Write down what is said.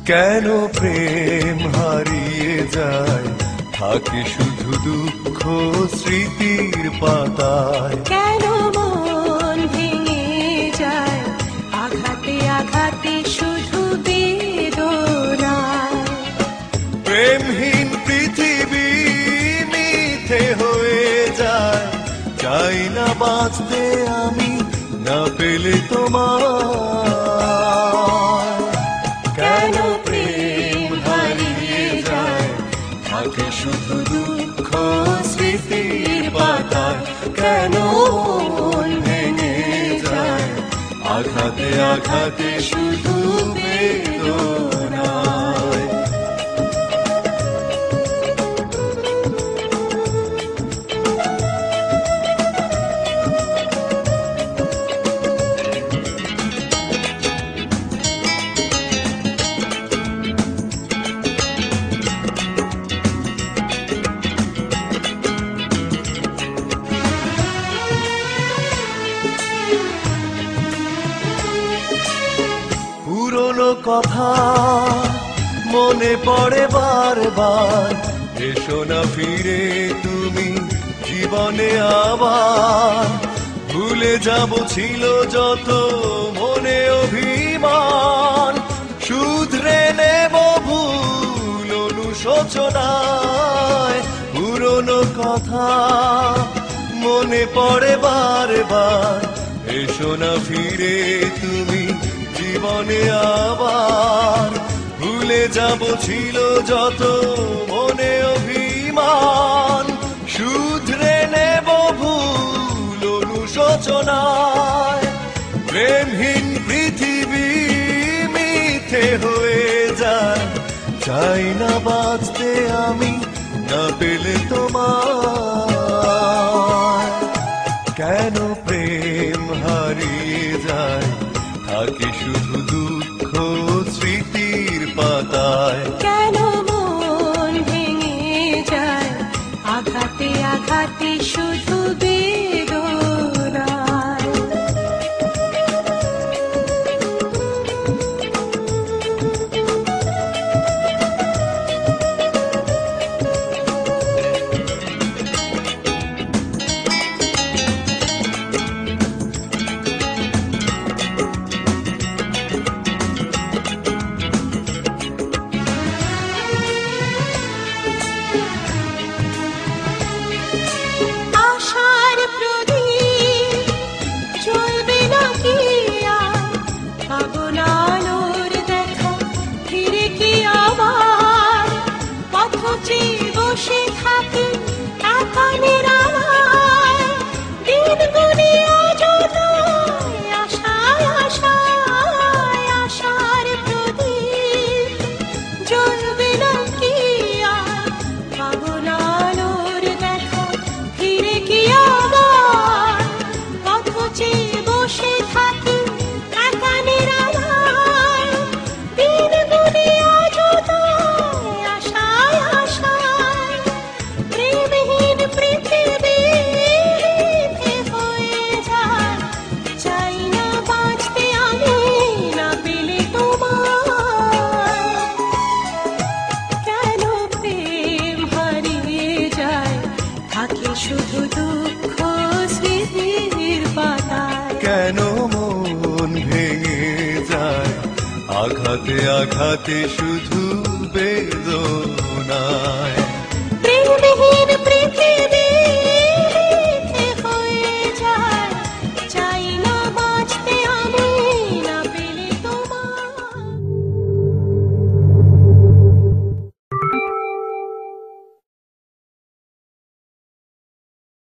কেন প্রেম হারিয়ে যায়, থাকে শুধু দুঃখ স্মৃতির পাতায়। কেন মন ভেঙে যায়, আঘাতে আঘাতে শুধু বেদনায়। প্রেমহীন পৃথিবী মিথ্যে হয়ে যায়, চাই না বাঁচতে আমি না পেলে তোমার। কেন প্রেম হারিয়ে যায়, থাকে শুধু দুঃখ স্মৃতির পাতায়। কেন মন ভেঙে যায়, আঘাতে আঘাতে শুধু বেদনায়। পুরনো কথা মনে পড়ে বারবার, এসো না ফিরে তুমি জীবনে আবার। ভুলে যাব ছিল যত মনে অভিমান, শুধরে নেব ভুল অনুশোচনায়। পুরনো কথা মনে পড়ে বারবার, এসো না ফিরে তুমি জীবনে আবার। ভুলে যাব ছিল যত মনে অভিমান, শুধরে নেব ভুল অনুশোচনায়। প্রেমহীন পৃথিবী মিথ্যে হয়ে যায়, চাই না বাঁচতে আমি না পেলে তোমার। কেন প্রেম হারিয়ে যায়, থাকে শুধু দুঃখ স্মৃতির পাতায়। কেন মন ভেঙে যায়, আঘাতে আঘাতে শুধু বেদনায়। আশার প্রদীপ জ্বলবে নাকি আর, পাবো না আলোর দেখা ফিরে কি আবার। পথ চেয়ে বসে থাকি একা নিরালায়, দিন গুনি অযথায় আশায় আশায়। আশার প্রদীপ জ্বলবে নাকি আর, পাবো না আলোর দেখা ফিরে কি আবার। পথ চেয়ে বসে থাকি একা নিরালায়, দিন গুনি অযথায় আশায় আশায়। প্রেমহীন পৃথিবী মিথ্যে হয়ে যায়, চাই না বাঁচতে আমি না পেলে তোমার। কেন প্রেম হারিয়ে যায়, থাকে শুধু দুঃখ স্মৃতির পাতায়। কেন মন ভেঙে যায়, আঘাতে আঘাতে শুধু বেদনায়।